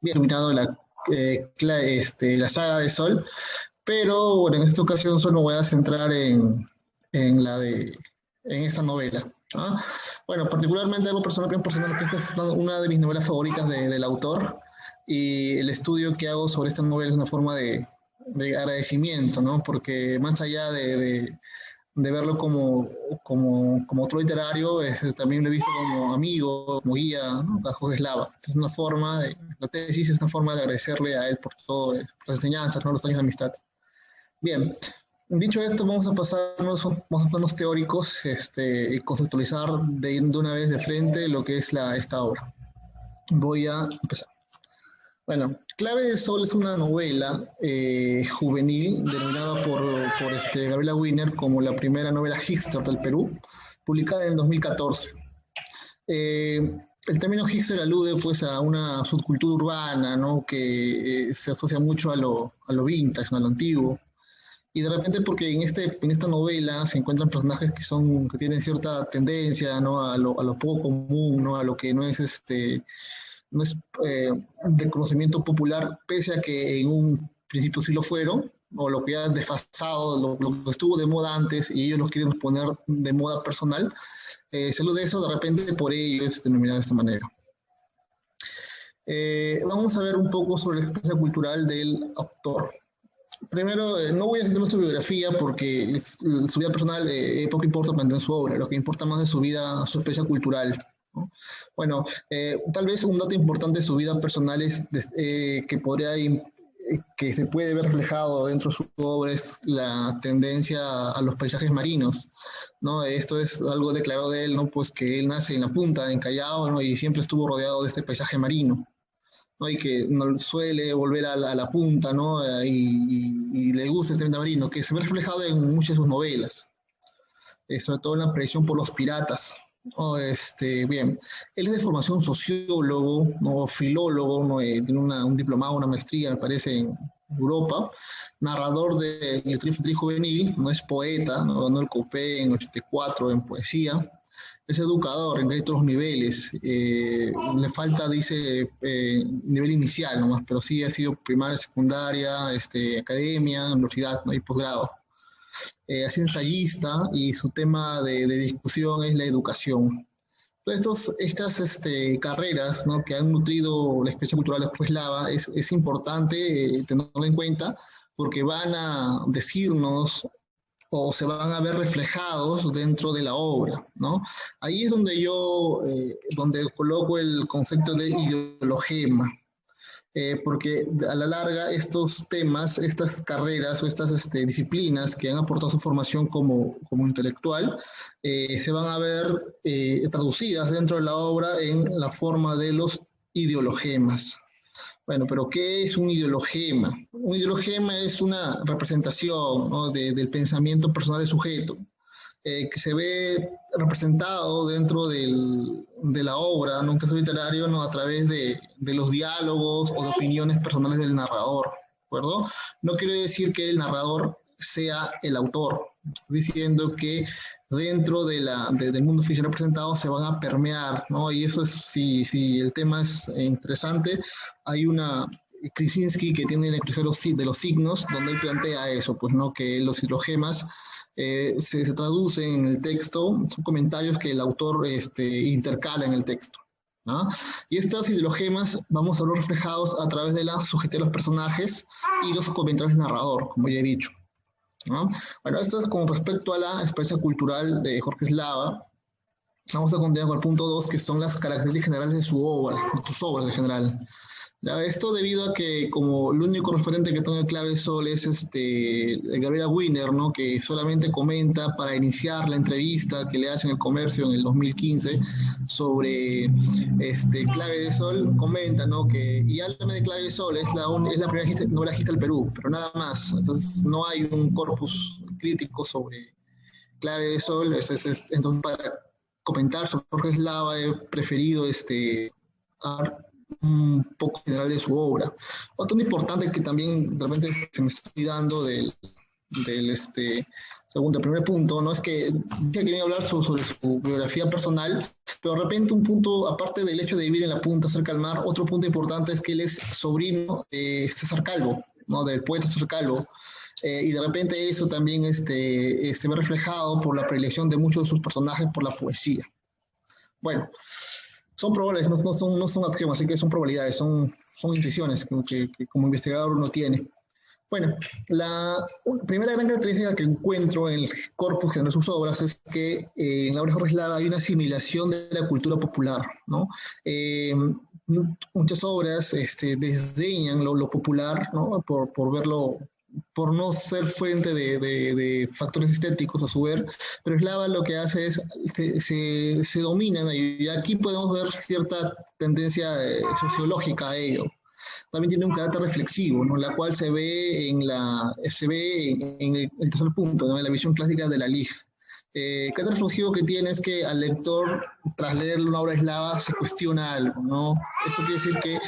bien terminado la saga de Sol, pero bueno, en esta ocasión solo me voy a centrar en en esta novela. ¿Ah? Bueno, particularmente algo personal que que esta es una de mis novelas favoritas del autor, y el estudio que hago sobre esta novela es una forma de agradecimiento, ¿no? Porque más allá de verlo como otro literario, también lo he visto como amigo, como guía, ¿no? A Jorge Eslava. Es una la tesis es una forma de agradecerle a él por todo, por las enseñanzas, ¿no? Los años de amistad. Bien, dicho esto, vamos a ponernos teóricos, y conceptualizar de una vez de frente lo que es esta obra. Voy a empezar. Bueno, Clave de Sol es una novela juvenil denominada por Gabriela Wiener como la primera novela hipster del Perú, publicada en el 2014. Eh, el término hipster alude pues a una subcultura urbana, ¿no? Que se asocia mucho a lo vintage, ¿no? A lo antiguo. Y de repente porque en esta novela se encuentran personajes que tienen cierta tendencia, ¿no? A lo poco común, ¿no? A lo que no es de conocimiento popular, pese a que en un principio sí lo fueron, o lo que ya desfasado, lo que estuvo de moda antes y ellos lo quieren poner de moda personal, se de eso, de repente por ello es denominado de esta manera. Vamos a ver un poco sobre la experiencia cultural del autor. Primero, no voy a citar su biografía porque su vida personal poco importa para entender su obra, lo que importa más es su vida, su experiencia cultural, ¿no? Bueno, tal vez un dato importante de su vida personal es que se puede ver reflejado dentro de su obra es la tendencia a los paisajes marinos, ¿no? Esto es algo declarado de él, ¿no? Pues que él nace en la punta, en Callao, ¿no? Y siempre estuvo rodeado de este paisaje marino, ¿no? Y que no suele volver a la punta, ¿no? Y le gusta este marino, que se ve reflejado en muchas de sus novelas, sobre todo en la presión por los piratas. Oh, bien, él es de formación sociólogo, ¿no? Filólogo, ¿no? Tiene un diplomado, una maestría, me parece, en Europa, narrador de literatura juvenil, no es poeta, no ganó el Copé en 84 en poesía, es educador en todos los niveles. Le falta, dice, nivel inicial nomás, pero sí ha sido primaria, secundaria, academia, universidad, ¿no? Y posgrado. Ha sido ensayista y su tema de discusión es la educación. Entonces, carreras, ¿no? Que han nutrido la experiencia cultural de Jorge Eslava es importante tenerlo en cuenta porque van a decirnos o se van a ver reflejados dentro de la obra, ¿no? Ahí es donde coloco el concepto de ideologema, porque a la larga estos temas, estas carreras o estas disciplinas que han aportado su formación como intelectual, se van a ver traducidas dentro de la obra en la forma de los ideologemas. Bueno, pero ¿qué es un ideologema? Un ideologema es una representación, ¿no? Del pensamiento personal del sujeto, que se ve representado dentro de la obra, ¿no? Un texto literario, ¿no? A través de los diálogos o de opiniones personales del narrador, ¿de acuerdo? No quiere decir que el narrador sea el autor. Estoy diciendo que dentro del mundo ficción representado se van a permear, ¿no? Y eso es, si el tema es interesante, hay una Krasinski que tiene el extranjero de los signos, donde él plantea eso, pues, ¿no? Que los hidrogemas se traducen en el texto, son comentarios que el autor intercala en el texto, ¿no? Y estas hidrogemas vamos a ver reflejados a través de la subjetividad de los personajes y los comentarios del narrador, como ya he dicho, ¿no? Bueno, esto es con respecto a la experiencia cultural de Jorge Eslava. Vamos a continuar con el punto 2, que son las características generales de su obra, de sus obras en general. Ya, esto debido a que como el único referente que tengo en Clave Sol es Gabriela Wiener, ¿no? Que solamente comenta para iniciar la entrevista que le hacen el Comercio en el 2015 sobre Clave de Sol, comenta, ¿no? Y háblame de Clave de Sol, es la primera novelajista del Perú, pero nada más. Entonces no hay un corpus crítico sobre Clave de Sol. Entonces, para comentar sobre Jorge Eslava he preferido un poco general de su obra. Otro importante que también de repente se me está olvidando segundo, primer punto, no es que quería hablar sobre su biografía personal, pero de repente un punto, aparte del hecho de vivir en la punta cerca al mar, otro punto importante es que él es sobrino de César Calvo, ¿no? Del poeta César Calvo, y de repente eso también se ve reflejado por la predilección de muchos de sus personajes por la poesía. Bueno, son probabilidades, no son axiomas, así que son probabilidades, son intuiciones que como investigador uno tiene. Bueno, la primera gran característica que encuentro en el corpus de sus obras es que en la obra de Jorge Eslava hay una asimilación de la cultura popular, ¿no? Muchas obras desdeñan lo popular, ¿no? Por verlo, por no ser fuente de factores estéticos a su ver, pero Eslava lo que hace es se dominan, y aquí podemos ver cierta tendencia sociológica a ello. También tiene un carácter reflexivo, ¿no? La cual se ve en el tercer punto, ¿no? En la visión clásica de la LIG. El carácter reflexivo que tiene es que al lector, tras leer una obra eslava, se cuestiona algo, ¿no? Esto quiere decir que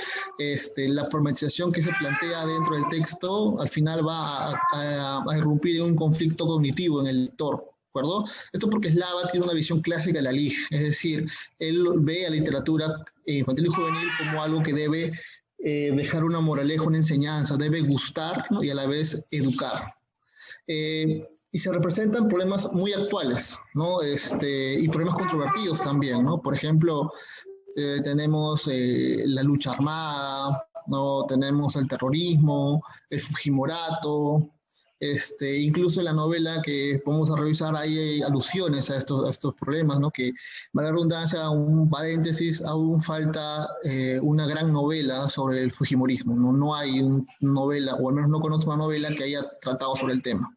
la problematización que se plantea dentro del texto al final va a irrumpir en un conflicto cognitivo en el lector. ¿De acuerdo? Esto porque Eslava tiene una visión clásica de la LIG, es decir, él ve a la literatura infantil y juvenil como algo que debe dejar una moraleja, una enseñanza, debe gustar, ¿no? Y a la vez educar. Y se representan problemas muy actuales, ¿no? Y problemas controvertidos también, ¿no? Por ejemplo, tenemos la lucha armada, ¿no? Tenemos el terrorismo, el Fujimorato, incluso en la novela que vamos a revisar hay alusiones a estos problemas, ¿no? Que, para la redundancia, un paréntesis, aún falta una gran novela sobre el fujimorismo, ¿no? No hay una novela, o al menos no conozco una novela que haya tratado sobre el tema.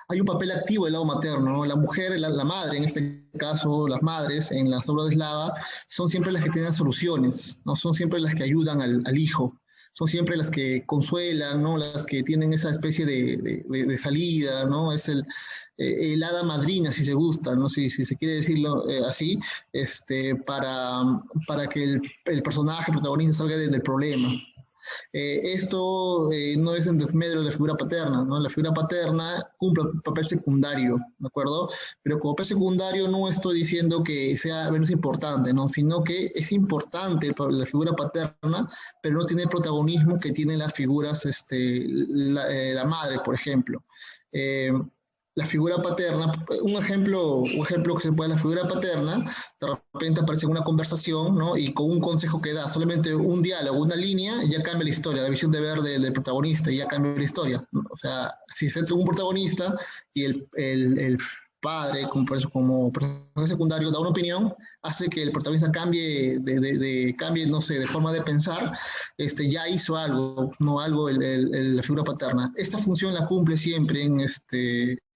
Hay un papel activo del lado materno, ¿no? La mujer, la madre, en este caso, las madres en las obras de Eslava, son siempre las que tienen soluciones, ¿no? Son siempre las que ayudan al hijo, son siempre las que consuelan, ¿no? Las que tienen esa especie de salida, ¿no? Es el hada madrina, si se gusta, ¿no? Si se quiere decirlo así, para que el personaje, el protagonista salga del problema. Esto no es en desmedro de la figura paterna, ¿no? La figura paterna cumple un papel secundario, ¿de acuerdo? Pero como papel secundario no estoy diciendo que sea menos importante, ¿no? Sino que es importante la figura paterna, pero no tiene el protagonismo que tienen las figuras, la madre, por ejemplo. La figura paterna, un ejemplo que se puede, la figura paterna, de repente aparece en una conversación, ¿no? Y con un consejo que da, solamente un diálogo, una línea, ya cambia la historia, la visión de ver del protagonista, y ya cambia la historia. O sea, si se entra un protagonista y el padre, como personaje secundario, da una opinión, hace que el protagonista cambie, cambie, no sé, de forma de pensar, ya hizo algo, no algo la figura paterna. Esta función la cumple siempre en la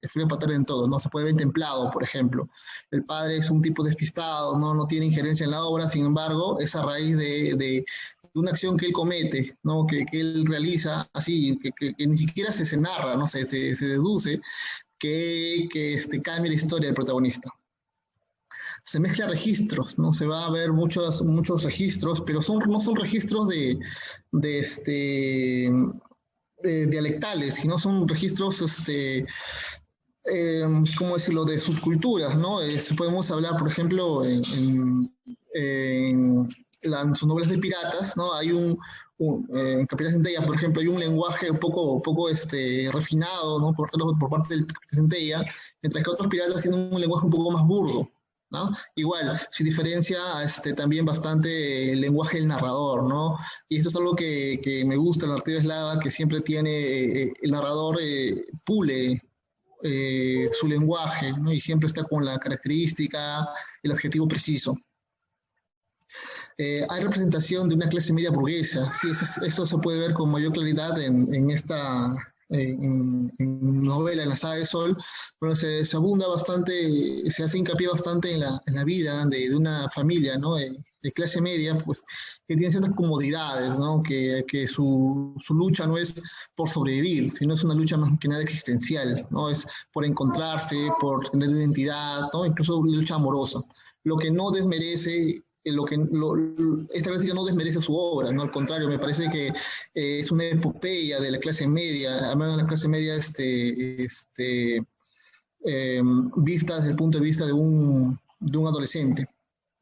figura paterna en todo, ¿no? Se puede ver en Templado, por ejemplo. El padre es un tipo despistado, no tiene injerencia en la obra, sin embargo, es a raíz de una acción que él comete, ¿no? que él realiza así, que ni siquiera se narra, ¿no? se deduce, que cambie la historia del protagonista. Se mezcla registros, ¿no? Se va a ver muchos registros, pero no son registros dialectales, sino son registros, ¿cómo decirlo?, de subculturas, ¿no? Podemos hablar, por ejemplo, en sus novelas de piratas, ¿no? Hay en Capitán Centella, por ejemplo, hay un lenguaje un poco refinado, ¿no? por parte del Capitán Centella, mientras que otros piratas tienen un lenguaje un poco más burdo, ¿no? Igual, se diferencia también bastante el lenguaje del narrador, ¿no? Y esto es algo que me gusta en la narrativa eslava, que siempre tiene, el narrador pule su lenguaje, ¿no? Y siempre está con la característica, el adjetivo preciso. Hay representación de una clase media burguesa, sí, eso se puede ver con mayor claridad en esta novela, en la saga de Sol, pero se abunda bastante, se hace hincapié bastante en la vida de una familia, ¿no? De clase media, pues, que tiene ciertas comodidades, ¿no? Que su lucha no es por sobrevivir, sino es una lucha más que nada existencial, ¿no? Es por encontrarse, por tener identidad, ¿no? Incluso lucha amorosa. Lo que no desmerece esta crítica no desmerece su obra, ¿no? Al contrario, me parece que es una epopeya de la clase media, al menos de la clase media vista desde el punto de vista de un adolescente.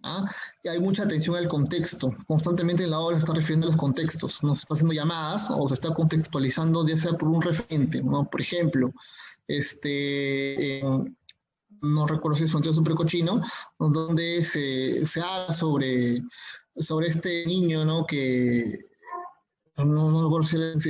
¿Ah? Y hay mucha atención al contexto. Constantemente en la obra se está refiriendo a los contextos, ¿no? Se está haciendo llamadas o se está contextualizando ya sea por un referente, ¿no? Por ejemplo, no recuerdo si es Frontera Super Cochino, donde se habla sobre este niño, ¿no? Que no recuerdo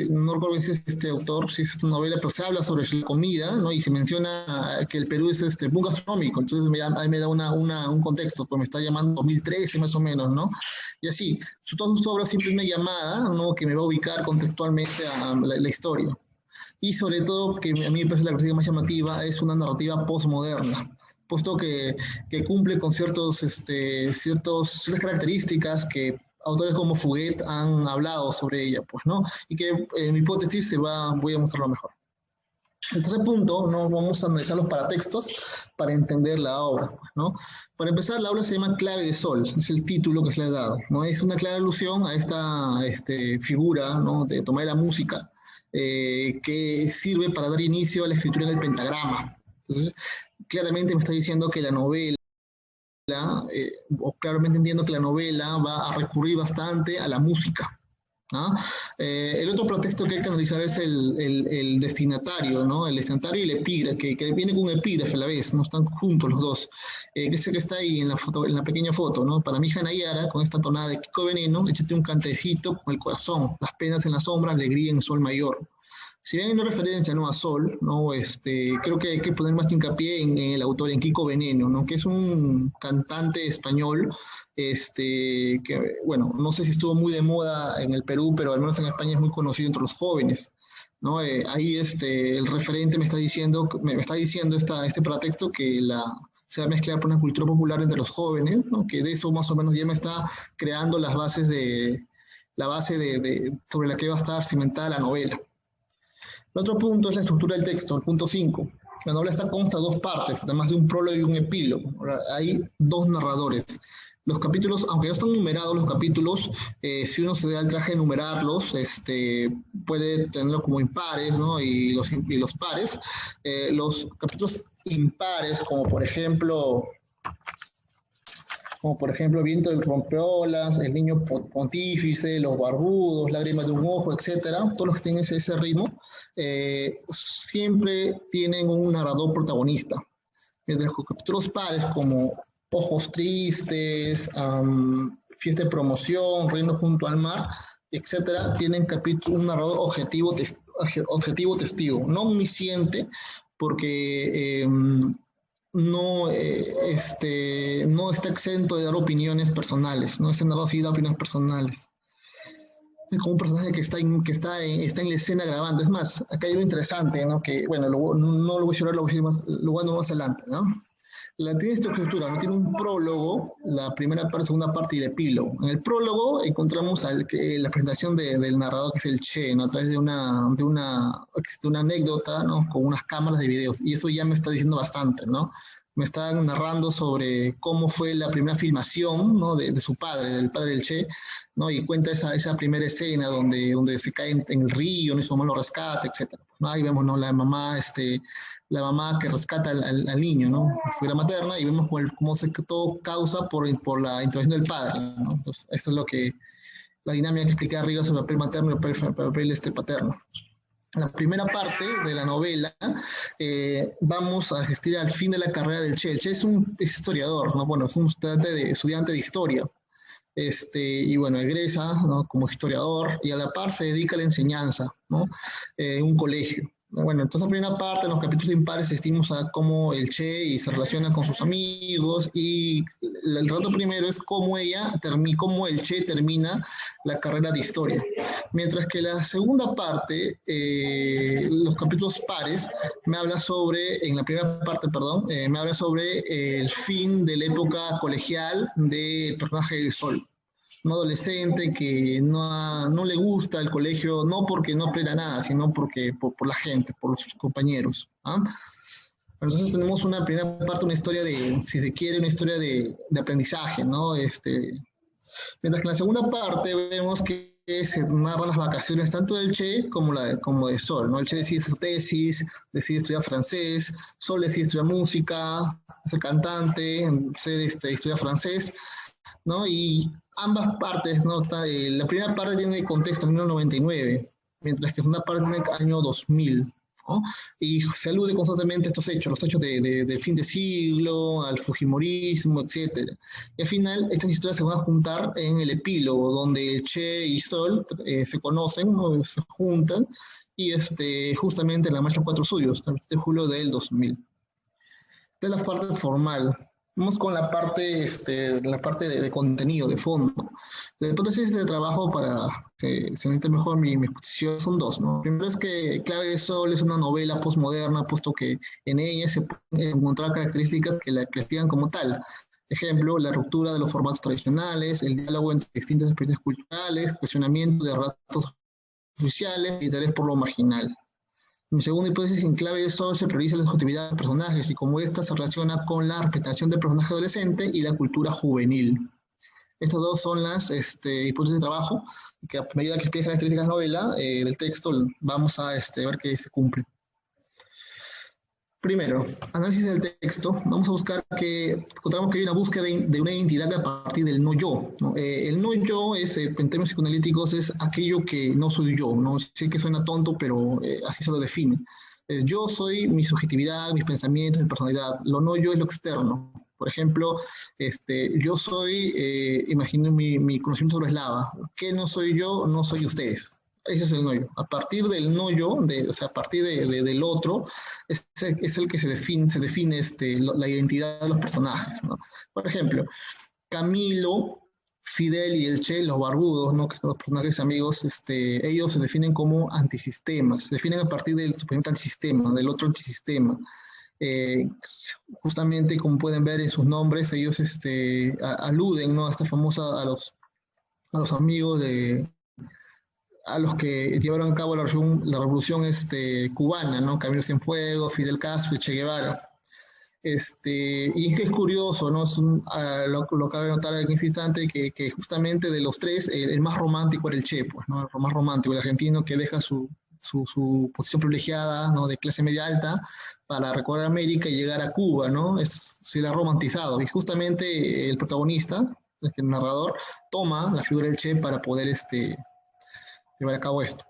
no recuerdo si es este autor, si es esta novela, pero se habla sobre la comida, ¿no? Y se menciona que el Perú es boom gastronómico, entonces ahí me da un contexto, pues me está llamando 2013 más o menos, ¿no? Y así, todas sus obras siempre es una llamada, ¿no? Que me va a ubicar contextualmente a la historia. Y sobre todo, que a mí me parece la crítica más llamativa, es una narrativa postmoderna, puesto que cumple con ciertas características que autores como Fuguet han hablado sobre ella, pues, ¿no? Y que en mi hipótesis voy a mostrarlo mejor. El tercer punto, ¿no? Vamos a analizar los paratextos para entender la obra, pues, ¿no? Para empezar, la obra se llama Clave de Sol, es el título que se le ha dado, ¿no? Es una clara alusión a esta figura, ¿no? De tomar la música, que sirve para dar inicio a la escritura del pentagrama. Entonces, claramente me está diciendo que la novela, o claramente entiendo que la novela va a recurrir bastante a la música, ¿no? El otro pretexto que hay que analizar es el destinatario, ¿no? El destinatario y el epígrafe, que viene con un epígrafe a la vez, no están juntos los dos, que es el que está ahí en la pequeña foto, ¿no? Para mi hija Nayara, con esta tonada de Kiko Veneno, échate un cantecito con el corazón, las penas en la sombra, alegría en sol mayor. Si bien hay una referencia, ¿no? A Sol, ¿no? Creo que hay que poner más hincapié en el autor, en Kiko Veneno, ¿no? Que es un cantante español, que, bueno, no sé si estuvo muy de moda en el Perú, pero al menos en España es muy conocido entre los jóvenes, ¿no? Ahí el referente me está diciendo este pretexto que se va a mezclar por una cultura popular entre los jóvenes, ¿no? Que de eso más o menos ya me está creando la base sobre la que va a estar cimentada la novela. El otro punto es la estructura del texto, el punto 5. La novela consta de dos partes, además de un prólogo y un epílogo. Hay dos narradores. Los capítulos, aunque no están numerados los capítulos, si uno se da el traje de numerarlos, puede tenerlos como impares, ¿no? Y los pares. Los capítulos impares, como por ejemplo Viento del Rompeolas, El Niño Pontífice, Los Barbudos, Lágrimas de un Ojo, etcétera, todos los que tienen ese ritmo, siempre tienen un narrador protagonista. Mientras los capítulos pares, como Ojos Tristes, Fiesta de Promoción, Reino junto al mar, etcétera, tienen un narrador objetivo testigo, no omnisciente, porque no está exento de dar opiniones personales, no es narrador sí da opiniones personales. Es como un personaje que está en la escena grabando. Es más, acá hay algo interesante, ¿no? Que, bueno, no lo voy a llorar, lo voy a ir más adelante, ¿no? Tiene esta estructura, ¿no? Tiene un prólogo, la primera parte, segunda parte y el epílogo. En el prólogo encontramos la presentación del narrador, que es el Che, ¿no? A través de una anécdota, ¿no? Con unas cámaras de videos. Y eso ya me está diciendo bastante, ¿no? Me está narrando sobre cómo fue la primera filmación, ¿no? de su padre, del padre del Che, ¿no? Y cuenta esa primera escena donde se cae en el río, ¿no? Y su mamá lo rescata, etc. ¿No? Ahí vemos, ¿no? La mamá que rescata al niño, ¿no? La figura materna, y vemos cómo todo causa por la intervención del padre, ¿no? Entonces, eso es la dinámica que expliqué arriba sobre el papel materno y el papel paterno. En la primera parte de la novela vamos a asistir al fin de la carrera del Che. El Che es historiador, ¿no? Bueno, es un estudiante de historia. Y bueno, egresa, ¿no? Como historiador, y a la par se dedica a la enseñanza, ¿no? En un colegio. Bueno, entonces la primera parte, en los capítulos impares, asistimos a cómo el Che se relaciona con sus amigos, y el rato primero es cómo el Che termina la carrera de historia. Mientras que la segunda parte, los capítulos pares, en la primera parte, perdón, me habla sobre el fin de la época colegial del personaje de Sol. Un adolescente que no le gusta el colegio, no porque no aprenda nada, sino por la gente, por sus compañeros. ¿Ah? Entonces tenemos una primera parte, una historia de, si se quiere, una historia de aprendizaje, ¿no? Mientras que en la segunda parte vemos que se narran las vacaciones tanto del Che como de Sol, ¿no? El Che decide su tesis, decide estudiar francés, Sol decide estudiar música, ser cantante, estudiar francés, ¿no? Y ambas partes, ¿no? La primera parte tiene contexto en 1999, mientras que la segunda parte tiene año 2000. ¿No? Y se alude constantemente a estos hechos, los hechos del fin de siglo, al fujimorismo, etc. Y al final estas historias se van a juntar en el epílogo, donde Che y Sol se conocen, ¿no? Se juntan, y justamente en la marcha Cuatro Suyos, el 7 de julio del 2000. Esta es la parte formal. Vamos con la parte de contenido, de fondo. La hipótesis de trabajo para que se entienda mejor mi exposición son dos, ¿no? Primero es que Clave de Sol es una novela postmoderna, puesto que en ella se pueden encontrar características que la clasifican como tal. Ejemplo, la ruptura de los formatos tradicionales, el diálogo entre distintas experiencias culturales, cuestionamiento de relatos oficiales y interés por lo marginal. Mi segunda hipótesis, en Clave de Sol se prioriza la subjetividad de los personajes y cómo ésta se relaciona con la representación del personaje adolescente y la cultura juvenil. Estas dos son las hipótesis de trabajo, que a medida que explica características de la novela, del texto, vamos a ver que se cumple. Primero, análisis del texto. Vamos a buscar encontramos que hay una búsqueda de una identidad a partir del no yo, ¿no? El no yo es, en términos psicoanalíticos, es aquello que no soy yo, ¿no? Sé que suena tonto, pero así se lo define. Yo soy mi subjetividad, mis pensamientos, mi personalidad. Lo no yo es lo externo. Por ejemplo, yo soy, imagino mi conocimiento sobre eslava. ¿Qué no soy yo? No soy ustedes. Ese es el no yo. A partir del no yo, o sea, a partir del otro, es el que se define la identidad de los personajes, ¿no? Por ejemplo, Camilo, Fidel y el Che, los barbudos, ¿no? Que son los personajes amigos, ellos se definen como antisistemas, se definen a partir del supuestamente antisistema, del otro antisistema. Justamente, como pueden ver en sus nombres, ellos aluden, ¿no? A esta famosa, a los amigos a los que llevaron a cabo la revolución cubana, ¿no? Camilo Cienfuegos, Fidel Castro y Che Guevara. Y es curioso, ¿no? Lo cabe notar en este instante que justamente de los tres, el más romántico era el Che, pues, ¿no? El más romántico, el argentino que deja su posición privilegiada, ¿no? De clase media alta para recorrer América y llegar a Cuba, ¿no? Se la ha romantizado. Y justamente el protagonista, el narrador, toma la figura del Che para poder llevar a cabo esto.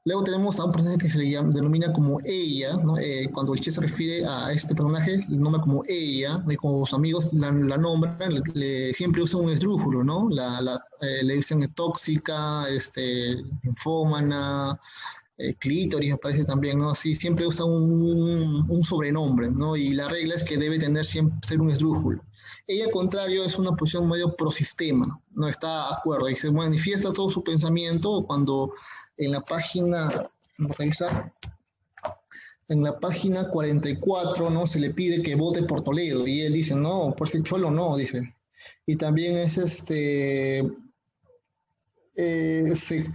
Luego tenemos a un personaje que se le denomina como ella, ¿no? Cuando el Che se refiere a este personaje, le nombra como ella, y como sus amigos la nombran, siempre usan un esdrújulo, ¿no? Le dicen tóxica, infómana, clítoris, aparece también, ¿no? Así, siempre usa un sobrenombre, ¿no? Y la regla es que debe tener siempre ser un esdrújulo. Ella, al contrario, es una posición medio prosistema, no está de acuerdo y se manifiesta todo su pensamiento cuando en la página, en la página 44, ¿no? Se le pide que vote por Toledo y él dice, no, por ese cholo no, dice. Y también es se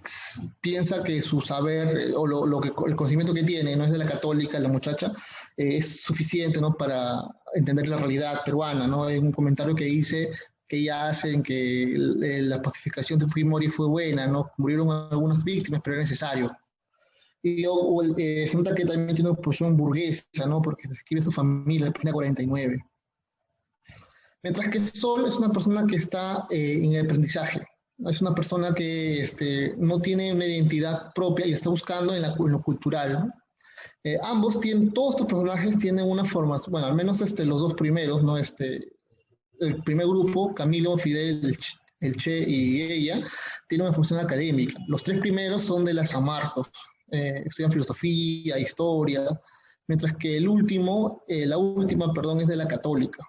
piensa que su saber o el conocimiento que tiene, no es de la católica, la muchacha, es suficiente, ¿no? Para entender la realidad peruana, ¿no? Hay un comentario que dice que ella hace en que la pacificación de Fujimori fue buena, ¿no? Murieron algunas víctimas, pero era necesario. Y se nota que también tiene una posición burguesa, ¿no? Porque describe su familia en la página 49. Mientras que Sol es una persona que está en el aprendizaje. Es una persona que no tiene una identidad propia y está buscando en lo cultural, ¿no? Todos estos personajes tienen una forma, bueno, al menos los dos primeros, ¿no? El primer grupo, Camilo, Fidel, el Che y ella, tiene una función académica. Los tres primeros son de la San Marcos, estudian filosofía, historia, mientras que la última, es de la Católica.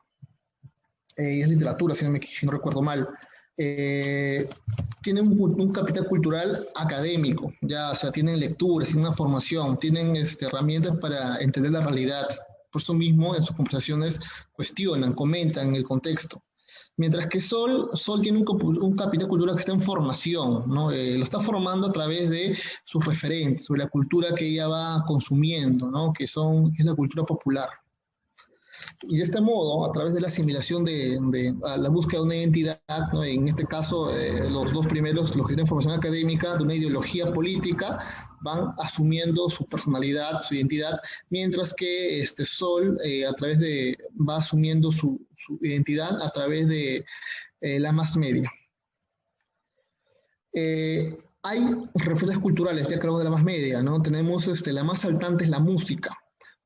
Es literatura, si no recuerdo mal. Tienen un capital cultural académico, ya, o sea, tienen lecturas, tienen una formación, tienen herramientas para entender la realidad. Por eso mismo, en sus conversaciones cuestionan, comentan el contexto. Mientras que Sol tiene un capital cultural que está en formación, ¿no? Lo está formando a través de sus referentes, sobre la cultura que ella va consumiendo, ¿no? Que es la cultura popular. Y de este modo, a través de la asimilación a la búsqueda de una identidad, ¿no? En este caso, los dos primeros, los que tienen formación académica de una ideología política, van asumiendo su personalidad, su identidad, mientras que Sol va asumiendo su identidad a través de la más media. Hay referencias culturales, ya que hablamos de la más media, ¿no? Tenemos la más saltante es la música,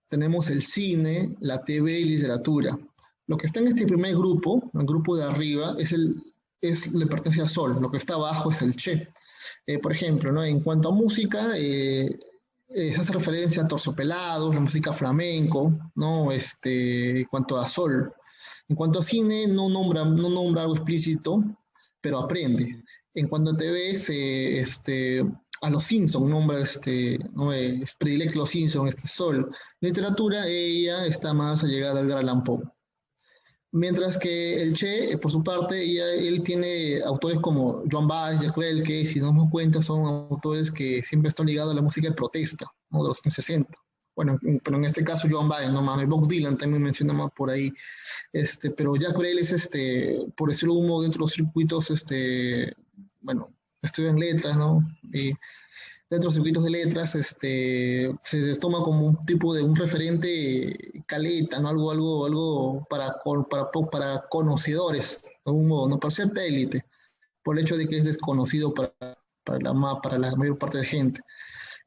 tenemos el cine, la TV y literatura. Lo que está en este primer grupo, el grupo de arriba, le pertenece a Sol, lo que está abajo es el Che. Por ejemplo, ¿no? En cuanto a música, se hace referencia a Terciopelados, la música flamenco, ¿no? En cuanto a Sol. En cuanto a cine, no nombra algo explícito, pero aprende. En cuanto a TV, a los Simpsons, nombra, no, es predilecto los Simpsons, Sol. Literatura, ella está más allegada al Edgar Allan Poe. Mientras que el Che, por su parte, él tiene autores como Joan Baez, Jack Brel, que si nos damos cuenta son autores que siempre están ligados a la música de protesta, ¿no? De los años 60. Bueno, pero en este caso Joan Baez, no más, Bob Dylan también mencionamos por ahí, pero Jack Brel es, por decirlo de un modo, dentro de los circuitos, bueno, estudia en letras, ¿no? Y dentro de los circuitos de letras, se les toma como un tipo de un referente caleta, ¿no? Algo para conocedores, de algún modo, no para cierta élite, por el hecho de que es desconocido para la mayor parte de gente.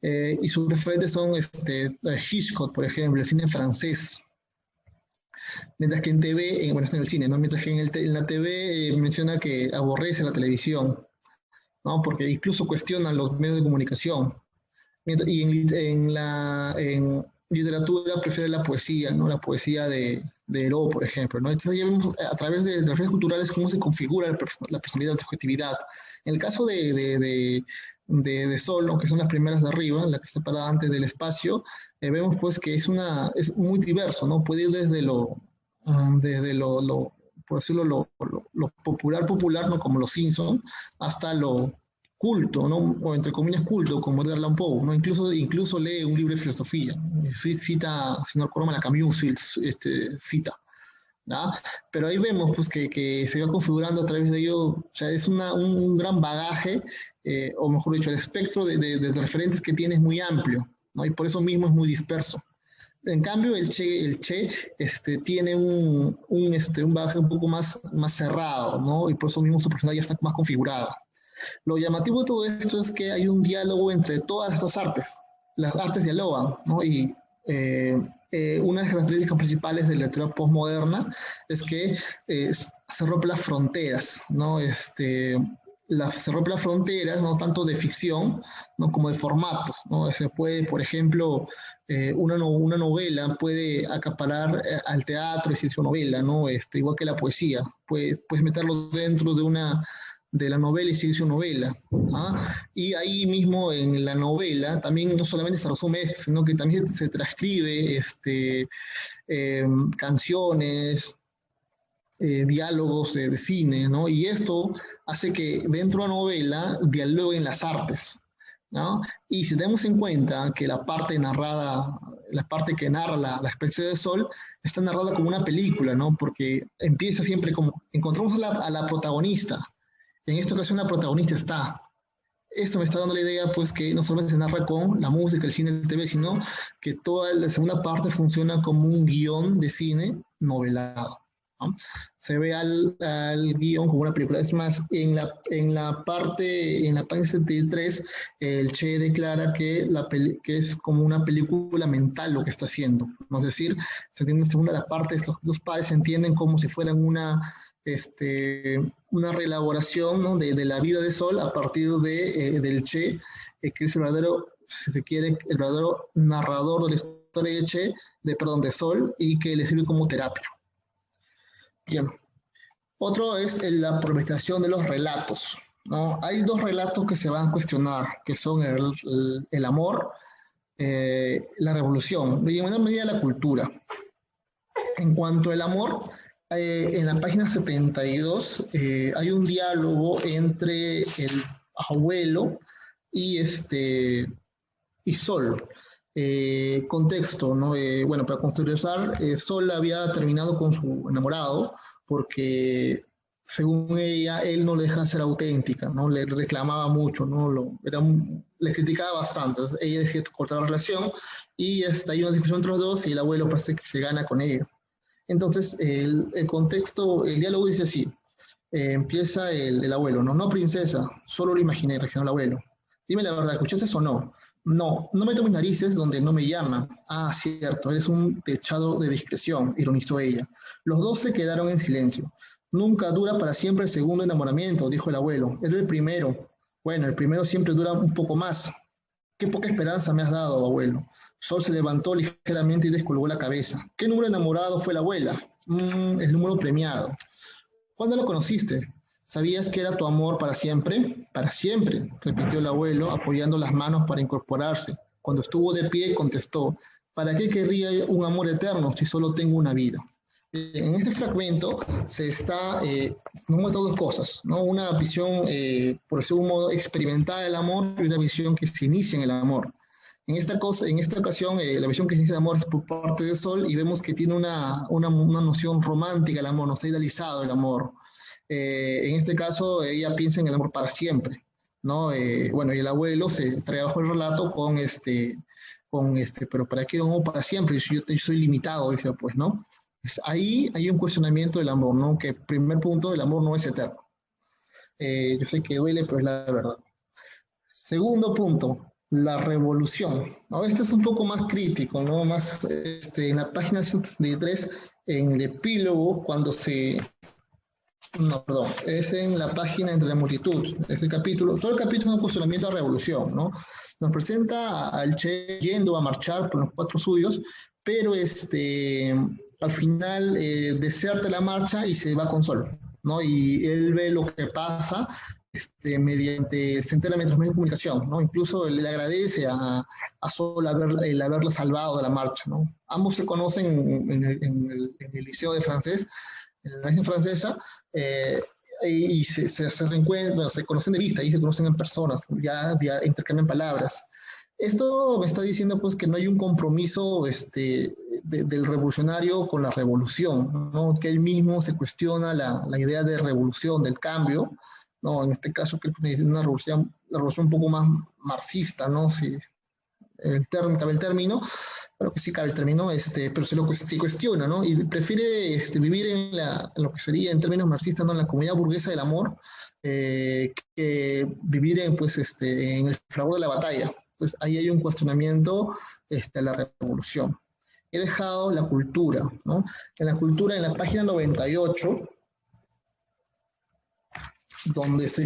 Y sus referentes son Hitchcock, por ejemplo, el cine francés. Mientras que en TV, bueno, está en el cine, ¿no? Mientras que en la TV menciona que aborrece la televisión, ¿no? Porque incluso cuestionan los medios de comunicación. Y en literatura prefiere la poesía, ¿no? La poesía de Heró, por ejemplo, ¿no? Entonces ya vemos a través de las redes culturales cómo se configura la personalidad, la subjetividad. En el caso de Sol, ¿no? Que son las primeras de arriba, la que está parada antes del espacio, vemos pues que es muy diverso, ¿no? Puede ir desde por decirlo, lo popular, ¿no? Como los Simpsons, hasta lo culto, ¿no? O entre comillas culto, como Edgar Allan Poe, ¿no? Incluso lee un libro de filosofía, cita, si no recuerdo mal, a Camus, cita, ¿no? Pero ahí vemos pues que se va configurando a través de ello, o sea, es un gran bagaje, o mejor dicho, el espectro de referentes que tiene es muy amplio, ¿no? Y por eso mismo es muy disperso. En cambio, el Che tiene un bagaje un poco más cerrado, ¿no? Y por eso mismo su personalidad ya está más configurada. Lo llamativo de todo esto es que hay un diálogo entre todas estas artes. Las artes dialogan, ¿no? Y una de las características principales de la literatura postmoderna es que se rompen las fronteras, ¿no? Se rompen las fronteras, no tanto de ficción, ¿no? Como de formatos, ¿no? Se puede, por ejemplo, una novela puede acaparar al teatro y decirse novela, ¿no? Igual que la poesía. Puedes meterlo dentro de la novela y seguirse una novela. ¿Ah? Y ahí mismo en la novela también no solamente se resume esto, sino que también se transcribe canciones, diálogos de cine, ¿no? Y esto hace que dentro de la novela dialoguen las artes, ¿no? Y si tenemos en cuenta que la parte narrada, la parte que narra la experiencia del Sol, está narrada como una película, ¿no? Porque empieza siempre como, encontramos a la protagonista. En esta ocasión la protagonista está. Eso me está dando la idea, pues, que no solamente se narra con la música, el cine, el TV, sino que toda la segunda parte funciona como un guión de cine novelado, ¿no? Se ve al guión como una película. Es más, en la página 73, el Che declara que es como una película mental lo que está haciendo, ¿no? Es decir, se entiende según la parte, los dos pares se entienden como si fueran una reelaboración, ¿no? de la vida de Sol a partir del Che, que es el verdadero, si se quiere, el verdadero narrador de la historia de Che, de Sol, y que le sirve como terapia. Bien. Otro es la promulgación de los relatos, ¿no? Hay dos relatos que se van a cuestionar, que son el amor, la revolución, y en una medida la cultura. En cuanto al amor, en la página 72 hay un diálogo entre el abuelo y Sol. Contexto, ¿no? Bueno, para contextualizar, Sol había terminado con su enamorado porque, según ella, él no le deja ser auténtica, ¿no? Le reclamaba mucho, ¿no? Le criticaba bastante. Entonces, ella decide cortar la relación y hay una discusión entre los dos y el abuelo parece que se gana con ella. Entonces, el contexto, el diálogo dice así, empieza el abuelo, ¿no? No, princesa, solo lo imaginé, región el abuelo. Dime la verdad, ¿escuchaste o no? No, no meto mis narices donde no me llaman. Ah, cierto, eres un techado de discreción, ironizó ella. Los dos se quedaron en silencio. Nunca dura para siempre el segundo enamoramiento, dijo el abuelo. Era el primero. Bueno, el primero siempre dura un poco más. Qué poca esperanza me has dado, abuelo. Sol se levantó ligeramente y descolgó la cabeza. ¿Qué número enamorado fue la abuela? El número premiado. ¿Cuándo lo conociste? ¿Sabías que era tu amor para siempre? Para siempre, repitió el abuelo, apoyando las manos para incorporarse. Cuando estuvo de pie, contestó, ¿para qué querría un amor eterno si solo tengo una vida? En este fragmento nos muestra dos cosas, ¿no? Una visión, por decirlo de un modo, experimental del amor y una visión que se inicia en el amor. En esta ocasión, la visión que se inicia del amor es por parte de Sol y vemos que tiene una noción romántica del amor, no está idealizado el amor. En este caso, ella piensa en el amor para siempre, ¿no? Bueno, y el abuelo se trae bajo el relato pero ¿para qué un amor para siempre? Yo soy limitado, dice, pues, ¿no? Pues ahí hay un cuestionamiento del amor, ¿no? Que primer punto, el amor no es eterno. Yo sé que duele, pero es la verdad. Segundo punto, la revolución, ¿no? Este es un poco más crítico, ¿no? Más en la página 73, en el epílogo, no, perdón, es en la página Entre la multitud, es el capítulo, todo el capítulo es un cuestionamiento a la revolución, ¿no? Nos presenta al Che yendo a marchar por los cuatro suyos, pero al final deserta la marcha y se va con Sol, ¿no? Y él ve lo que pasa se entera mediante los medios de comunicación, ¿no? Incluso le agradece a Sol el haberla salvado de la marcha, ¿no? Ambos se conocen en el liceo de francés, en la nación francesa, y se reencuentran, se conocen de vista y se conocen en personas, ya intercambian palabras. Esto me está diciendo pues que no hay un compromiso del revolucionario con la revolución, ¿no? Que él mismo se cuestiona la idea de revolución, del cambio, ¿no? En este caso creo que es una revolución, la revolución un poco más marxista, ¿no? Si cabe el término, pero que sí cabe el término, pero se cuestiona, ¿no? Y prefiere vivir en lo que sería en términos marxistas, ¿no? En la comunidad burguesa del amor, que vivir en el fragor de la batalla. Entonces ahí hay un cuestionamiento a la revolución. He dejado la cultura, ¿no? En la cultura, en la página 98,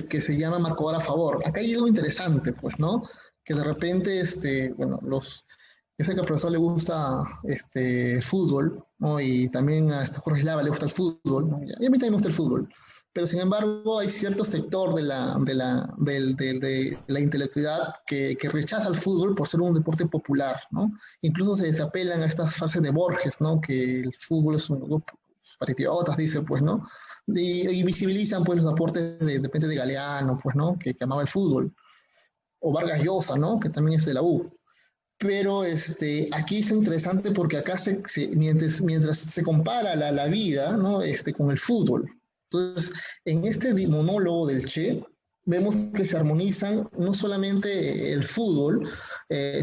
que se llama marcador a favor. Acá hay algo interesante, pues, ¿no? Que de repente, bueno, yo sé que al profesor le gusta fútbol, ¿no? Y también a Jorge Lava le gusta el fútbol, ¿no? Y a mí también me gusta el fútbol. Pero sin embargo, hay cierto sector de la intelectualidad que rechaza el fútbol por ser un deporte popular, ¿no? Incluso se apelan a estas frases de Borges, ¿no? Que el fútbol es un grupo para idiotas, dice, pues, ¿no? Y visibilizan, pues, los aportes de repente de Galeano, pues, ¿no? Que amaba el fútbol. O Vargas Llosa, ¿no? Que también es de la U. Pero aquí es interesante porque acá mientras se compara la vida, ¿no? Con el fútbol. Entonces, en este monólogo del Che, vemos que se armonizan no solamente el fútbol,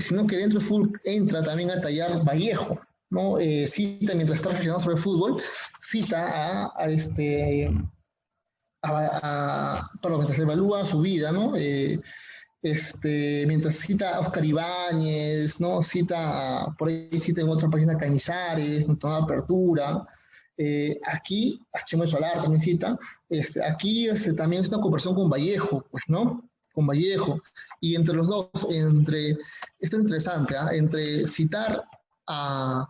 sino que dentro del fútbol entra también a tallar Vallejo, ¿no? Cita, mientras está reflexionando sobre el fútbol, cita perdón, mientras evalúa su vida, ¿no? Mientras cita a Oscar Ibáñez, ¿no? Por ahí cita en otra página Cañizares, en toda apertura. Aquí, a Chemo Solar también cita, aquí también es una conversación con Vallejo, pues, ¿no? Con Vallejo. Y entre los dos, esto es interesante, ¿eh? Entre citar al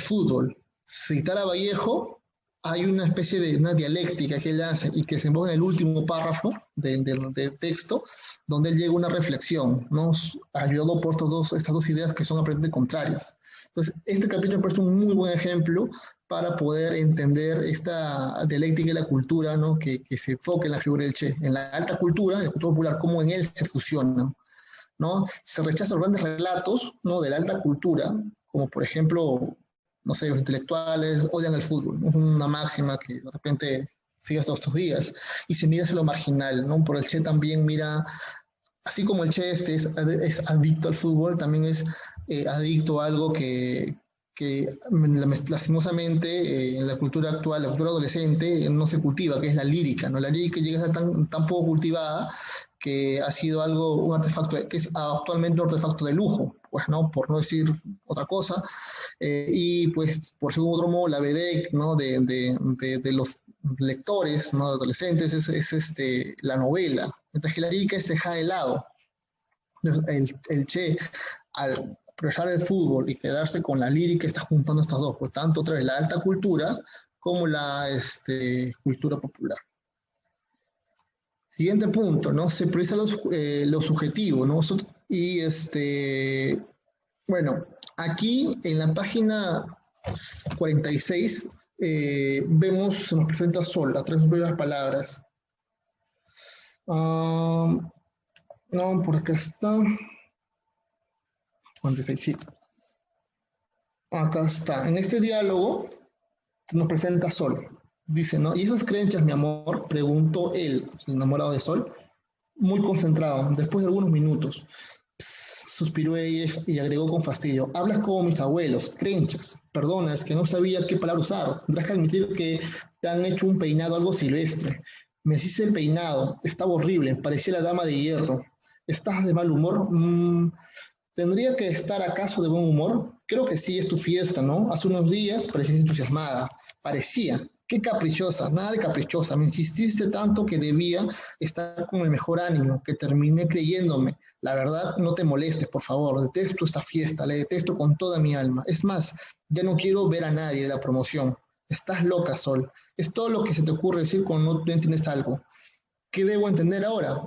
fútbol, citar a Vallejo, hay una especie de una dialéctica que él hace y que se enfoca en el último párrafo del texto, donde él llega a una reflexión, ¿no? Ayudado por estas dos ideas que son aparentemente contrarias. Entonces, este capítulo parece un muy buen ejemplo para poder entender esta dialéctica de la cultura, ¿no? que se enfoca en la figura del Che, en la alta cultura, en la cultura popular, cómo en él se fusionan. ¿no? Se rechazan los grandes relatos, ¿no? De la alta cultura, como por ejemplo, no sé, los intelectuales odian el fútbol, ¿no? Es una máxima que de repente sigue hasta estos días, y se mira hacia lo marginal, ¿no? Por el Che también mira, así como el Che es adicto al fútbol, también es adicto a algo que lastimosamente en la cultura actual, la cultura adolescente, no se cultiva, que es la lírica, ¿no? La lírica llega a ser tan poco cultivada que ha sido algo, un artefacto, que es actualmente un artefacto de lujo, pues, ¿no? Por no decir otra cosa. Y pues, por segundo otro modo, la BD, ¿no? De los lectores, ¿no? Adolescentes, la novela, mientras que la lírica se deja de lado. El Che, al profesar el fútbol y quedarse con la lírica, está juntando estas dos, pues tanto otra vez la alta cultura como la cultura popular. Siguiente punto, ¿no? Se prioriza lo subjetivo, ¿no? Y bueno, aquí en la página 46 vemos, se nos presenta Sol, a tres breves palabras. No, por acá está. 46, sí. Acá está. En este diálogo nos presenta Sol. Dice, ¿no? ¿Y esas creencias, mi amor? Preguntó él, el enamorado de Sol, muy concentrado, después de algunos minutos. Pss, suspiró ella y agregó con fastidio. Hablas como mis abuelos, creencias. Perdona, es que no sabía qué palabra usar. Tendrás que admitir que te han hecho un peinado algo silvestre. Me hiciste el peinado. Estaba horrible. Parecía la dama de hierro. ¿Estás de mal humor? ¿Tendría que estar acaso de buen humor? Creo que sí, es tu fiesta, ¿no? Hace unos días parecías entusiasmada. Parecía. Qué caprichosa, nada de caprichosa. Me insististe tanto que debía estar con el mejor ánimo, que terminé creyéndome. La verdad, no te molestes, por favor. Detesto esta fiesta, la detesto con toda mi alma. Es más, ya no quiero ver a nadie de la promoción. Estás loca, Sol. Es todo lo que se te ocurre decir cuando no entiendes algo. ¿Qué debo entender ahora?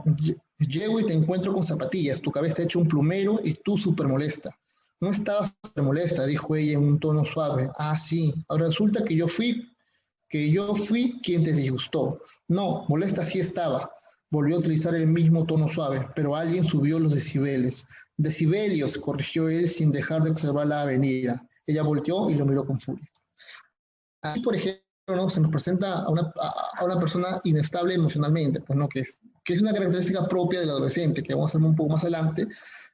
Llego y te encuentro con zapatillas, tu cabeza hecho un plumero y tú súper molesta. No estabas súper molesta, dijo ella en un tono suave. Ah, sí, ahora resulta que yo fui quien te disgustó. No, molesta sí estaba. Volvió a utilizar el mismo tono suave, pero alguien subió los decibeles. Decibelios, corrigió él sin dejar de observar la avenida. Ella volteó y lo miró con furia. Aquí, por ejemplo, ¿no? Se nos presenta a una persona inestable emocionalmente, pues, ¿no? Que es una característica propia del adolescente, que vamos a ver un poco más adelante,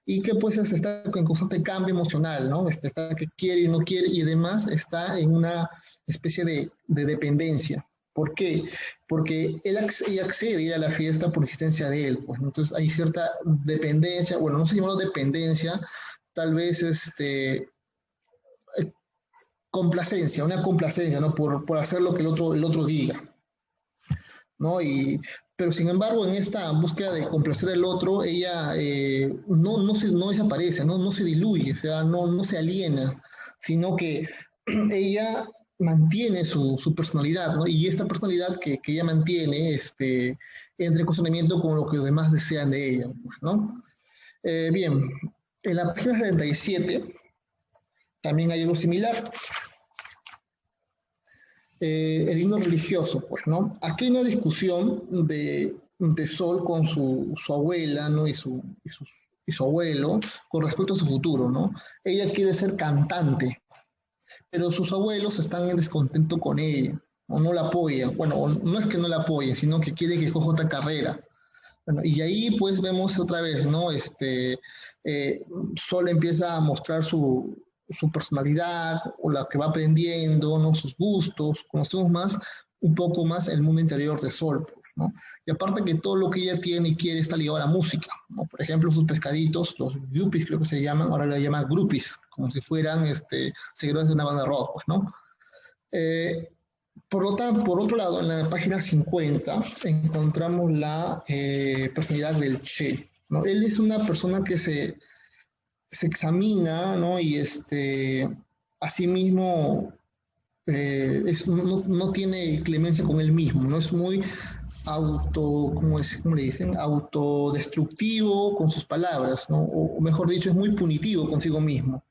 y que pues está en constante cambio emocional, ¿no? Está que quiere y no quiere, y además está en una especie de dependencia. ¿Por qué? Porque ella accede a ir a la fiesta por existencia de él, pues, ¿no? Entonces hay cierta dependencia, bueno, no se llama dependencia, tal vez complacencia, una complacencia, ¿no? Por hacer lo que el otro diga, ¿no? Pero sin embargo, en esta búsqueda de complacer al otro, ella no desaparece, no se diluye, o sea, no se aliena, sino que ella mantiene su personalidad, ¿no? Y esta personalidad que ella mantiene, entra en cuestionamiento con lo que los demás desean de ella, ¿no? Bien, en la página 77 también hay algo similar. El himno religioso, pues, ¿no? Aquí hay una discusión de Sol con su abuela, ¿no? Y su abuelo con respecto a su futuro, ¿no? Ella quiere ser cantante, pero sus abuelos están en descontento con ella, o no la apoyan. Bueno, no es que no la apoyen, sino que quiere que coja otra carrera. Bueno, y ahí pues vemos otra vez, ¿no? Sol empieza a mostrar su personalidad, o la que va aprendiendo, ¿no? Sus gustos, conocemos un poco más el mundo interior de Sol, pues, ¿no? Y aparte que todo lo que ella tiene y quiere está ligado a la música, ¿no? Por ejemplo, sus pescaditos, los yuppies creo que se llaman, ahora le llaman groupies, como si fueran seguidores de una banda rock, pues, ¿no? Eh, por lo tanto, por otro lado, en la página 50 encontramos la personalidad del Che, ¿no? Él es una persona que se examina, ¿no? Y asimismo no tiene clemencia con él mismo, ¿no? Es muy ¿cómo le dicen? Autodestructivo con sus palabras, ¿no? O mejor dicho, es muy punitivo consigo mismo.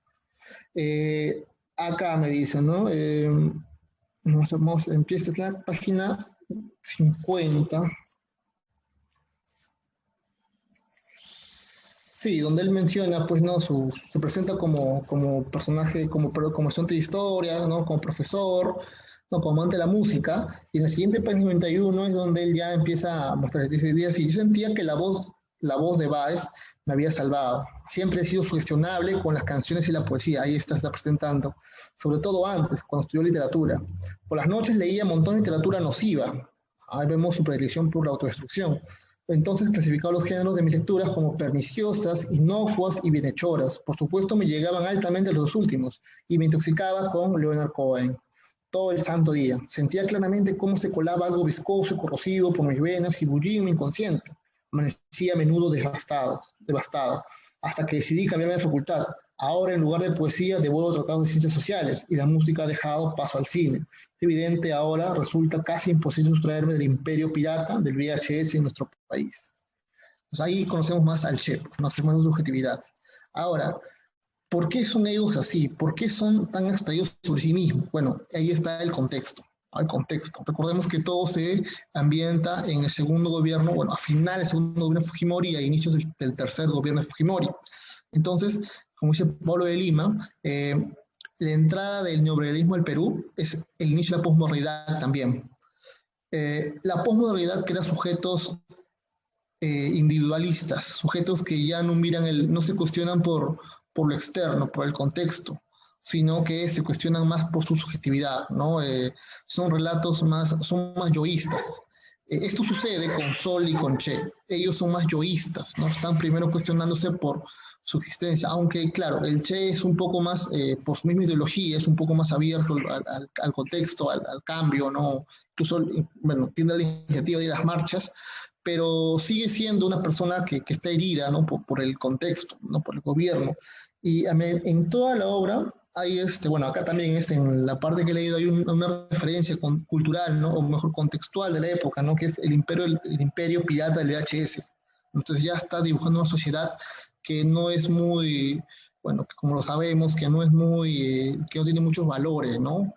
Eh, Acá me dicen, ¿no? Empieza la página 50. Sí, donde él menciona, pues, ¿no? Se presenta como personaje, como estudiante de historia, ¿no? Como profesor, ¿no? Como amante de la música. Y en el siguiente página 91 es donde él ya empieza a mostrar, dice, así, yo sentía que la voz de Baez me había salvado. Siempre he sido sugestionable con las canciones y la poesía. Ahí está presentando. Sobre todo antes, cuando estudió literatura. Por las noches leía un montón de literatura nociva. Ahí vemos su predilección por la autodestrucción. Entonces clasificaba los géneros de mis lecturas como perniciosas, inocuas y bienhechoras. Por supuesto, me llegaban altamente los dos últimos y me intoxicaba con Leonard Cohen. Todo el santo día. Sentía claramente cómo se colaba algo viscoso y corrosivo por mis venas y bullía en mi inconsciente. Amanecía a menudo devastado, hasta que decidí cambiarme de facultad. Ahora, en lugar de poesía, devuelvo tratados de ciencias sociales y la música ha dejado paso al cine. Es evidente ahora, resulta casi imposible sustraerme del imperio pirata del VHS en nuestro país. Pues ahí conocemos más al Che, conocemos más su subjetividad. Ahora, ¿por qué son ellos así? ¿Por qué son tan extraídos sobre sí mismos? Bueno, ahí está el contexto. El contexto. Recordemos que todo se ambienta en el segundo gobierno, bueno, a finales del segundo gobierno de Fujimori y a inicios del tercer gobierno de Fujimori. Entonces, como dice Pablo de Lima, la entrada del neoliberalismo al Perú es el inicio de la posmodernidad también. La posmodernidad crea sujetos individualistas, sujetos que ya no miran, no se cuestionan por lo externo, por el contexto, sino que se cuestionan más por su subjetividad, ¿no? Son relatos son más yoístas. Esto sucede con Sol y con Che. Ellos son más yoístas, ¿no? Están primero cuestionándose por su existencia, aunque claro, el Che es un poco más, por su misma ideología, es un poco más abierto al contexto, al cambio, ¿no? Incluso, bueno, tiene la iniciativa de ir a las marchas, pero sigue siendo una persona que está herida, ¿no? por el contexto, ¿no? Por el gobierno. Y en toda la obra hay, bueno, acá también en la parte que he leído hay una referencia cultural, ¿no? O mejor contextual de la época, ¿no? Que es el imperio pirata del VHS. Entonces ya está dibujando una sociedad que no es muy, bueno, que como lo sabemos, que no es que no tiene muchos valores, ¿no?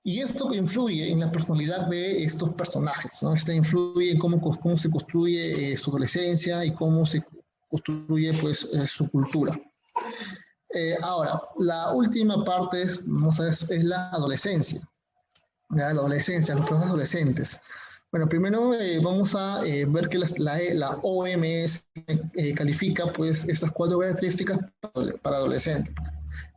Y esto influye en la personalidad de estos personajes, ¿no? Esto influye en cómo se construye su adolescencia y cómo se construye pues, su cultura. Ahora, la última parte es la adolescencia, ¿ya? La adolescencia, los problemas adolescentes. Bueno, primero vamos a ver que la OMS califica pues, estas 4 características para adolescentes: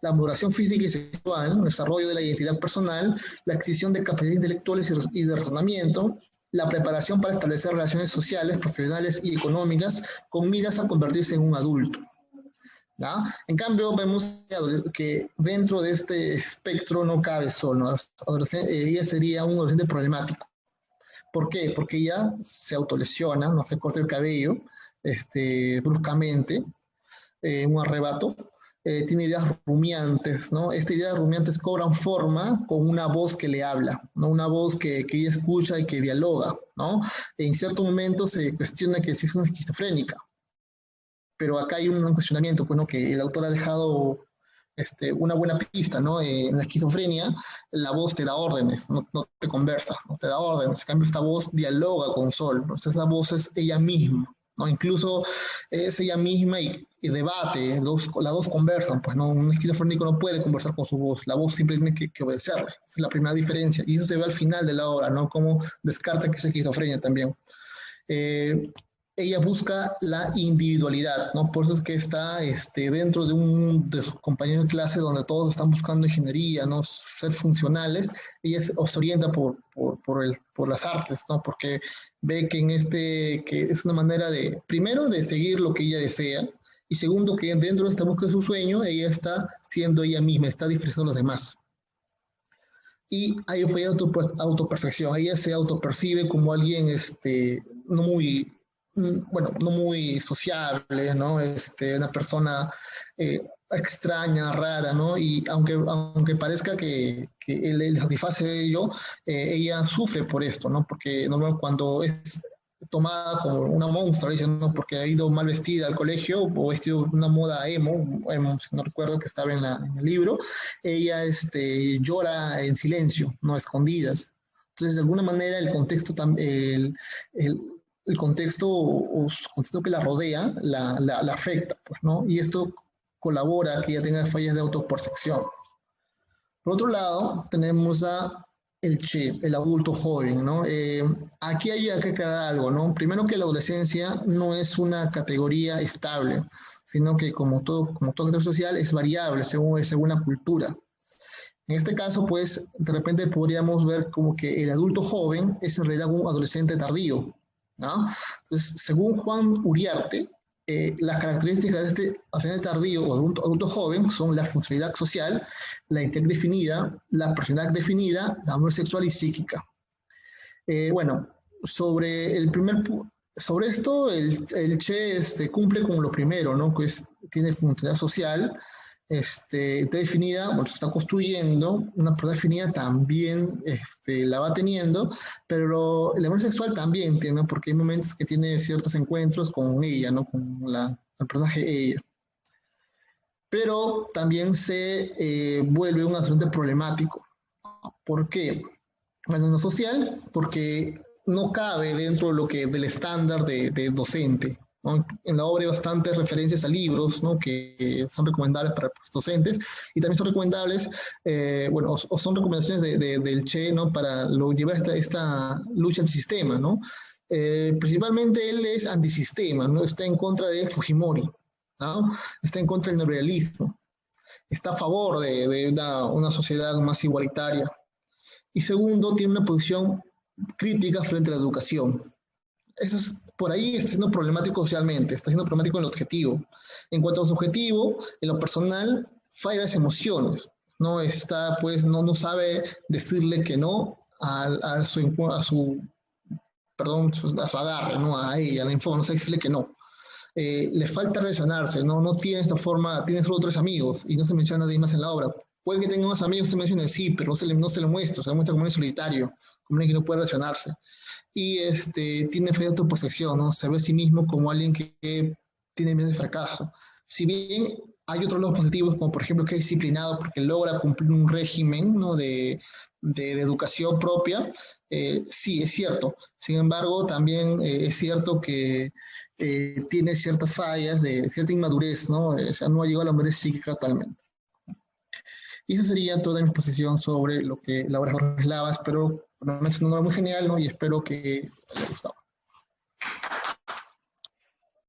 la maduración física y sexual, el desarrollo de la identidad personal, la adquisición de capacidades intelectuales y de razonamiento, la preparación para establecer relaciones sociales, profesionales y económicas con miras a convertirse en un adulto. ¿Ya? En cambio, vemos que dentro de este espectro no cabe Sol, ¿no? Ella sería un adolescente problemático. ¿Por qué? Porque ella se autolesiona, no se corta el cabello bruscamente, un arrebato, tiene ideas rumiantes, ¿no? Estas ideas rumiantes cobran forma con una voz que le habla, ¿no? Una voz que ella escucha y que dialoga, ¿no? En cierto momento se cuestiona que si es una esquizofrénica, pero acá hay un cuestionamiento, pues, ¿no? Que el autor ha dejado una buena pista, ¿no? En la esquizofrenia, la voz te da órdenes, no te conversa, no te da órdenes. En cambio, esta voz dialoga con Sol, ¿no? Esa voz es ella misma, ¿no? Incluso es ella misma y debate, las dos conversan, pues, ¿no? Un esquizofrénico no puede conversar con su voz, la voz siempre tiene que obedecerle. Esa es la primera diferencia, y eso se ve al final de la obra, ¿no? Cómo descarta que es esquizofrenia también. Ella busca la individualidad, ¿no? Por eso es que está dentro de sus compañeros de clase donde todos están buscando ingeniería, ¿no? Ser funcionales. Ella se orienta por las artes, ¿no? Porque ve que es una manera primero, de seguir lo que ella desea, y segundo, que dentro de esta búsqueda de su sueño, ella está siendo ella misma, está diferenciando a los demás. Y ahí fue autopercepción. Ella se autopercibe como alguien no muy, bueno, no muy sociable, ¿no? Una persona extraña, rara, ¿no? Y aunque parezca que él le satisface ello, ella sufre por esto, ¿no? Porque normalmente cuando es tomada como una monstrua, dicen, ¿no? Porque ha ido mal vestida al colegio o vestido una moda emo, no recuerdo que estaba en el libro, ella llora en silencio, no a escondidas. Entonces, de alguna manera, el contexto, el contexto o su contexto que la rodea la afecta, pues, ¿no? Y esto colabora a que ella tenga fallas de autopercepción. Por otro lado, tenemos a el Che, el adulto joven, ¿no? Aquí hay que aclarar algo, ¿no? Primero que la adolescencia no es una categoría estable, sino que como todo categoría social es variable según la cultura. En este caso, pues, de repente podríamos ver como que el adulto joven es en realidad un adolescente tardío, ¿no? Entonces, según Juan Uriarte, las características de este adolescente tardío o adulto joven son la funcionalidad social, la integridad definida, la personalidad definida, la madurez sexual y psíquica. Bueno, sobre el primer sobre esto, el Che cumple con lo primero, ¿no? Que es, tiene funcionalidad social, está definida, bueno, se está construyendo, una persona definida también la va teniendo, pero el amor sexual también tiene, porque hay momentos que tiene ciertos encuentros con ella, ¿no? Con el personaje ella. Pero también se vuelve un asunto problemático. ¿Por qué? Bueno, en lo social, porque no cabe dentro de del estándar de docente, ¿no? En la obra hay bastantes referencias a libros, ¿no? Que son recomendables para los docentes y también son recomendables, bueno, o son recomendaciones del Che, ¿no? Para llevar esta lucha antisistema, ¿no? Principalmente él es antisistema, ¿no? Está en contra de Fujimori, ¿no? Está en contra del neoliberalismo, está a favor de una sociedad más igualitaria. Y segundo, tiene una posición crítica frente a la educación. Eso es, por ahí está siendo problemático socialmente, está siendo problemático en lo objetivo. En cuanto a su objetivo, en lo personal, falla las emociones. No está, pues, no sabe decirle que no a su perdón, a su agarre, ¿no? A ella, a la informa, no sabe decirle que no. Le falta relacionarse, ¿no? Tiene esta forma, tiene solo 3 amigos y no se menciona a nadie más en la obra. Puede que tenga más amigos, se menciona sí, pero no se le muestra, se le muestra como un solitario, como alguien que no puede relacionarse. Y tiene falta de autopercepción, ¿no? Se ve a sí mismo como alguien que tiene miedo de fracaso. Si bien hay otros lados positivos, como por ejemplo que es disciplinado porque logra cumplir un régimen, ¿no? de educación propia, sí, es cierto. Sin embargo, también es cierto que tiene ciertas fallas, de cierta inmadurez, ¿no? O sea, no ha llegado a la madurez psíquica totalmente. Y esa sería toda mi exposición sobre lo que la obra de Jorge Eslava. Espero, no es una obra muy genial, ¿no? Y espero que les haya gustado.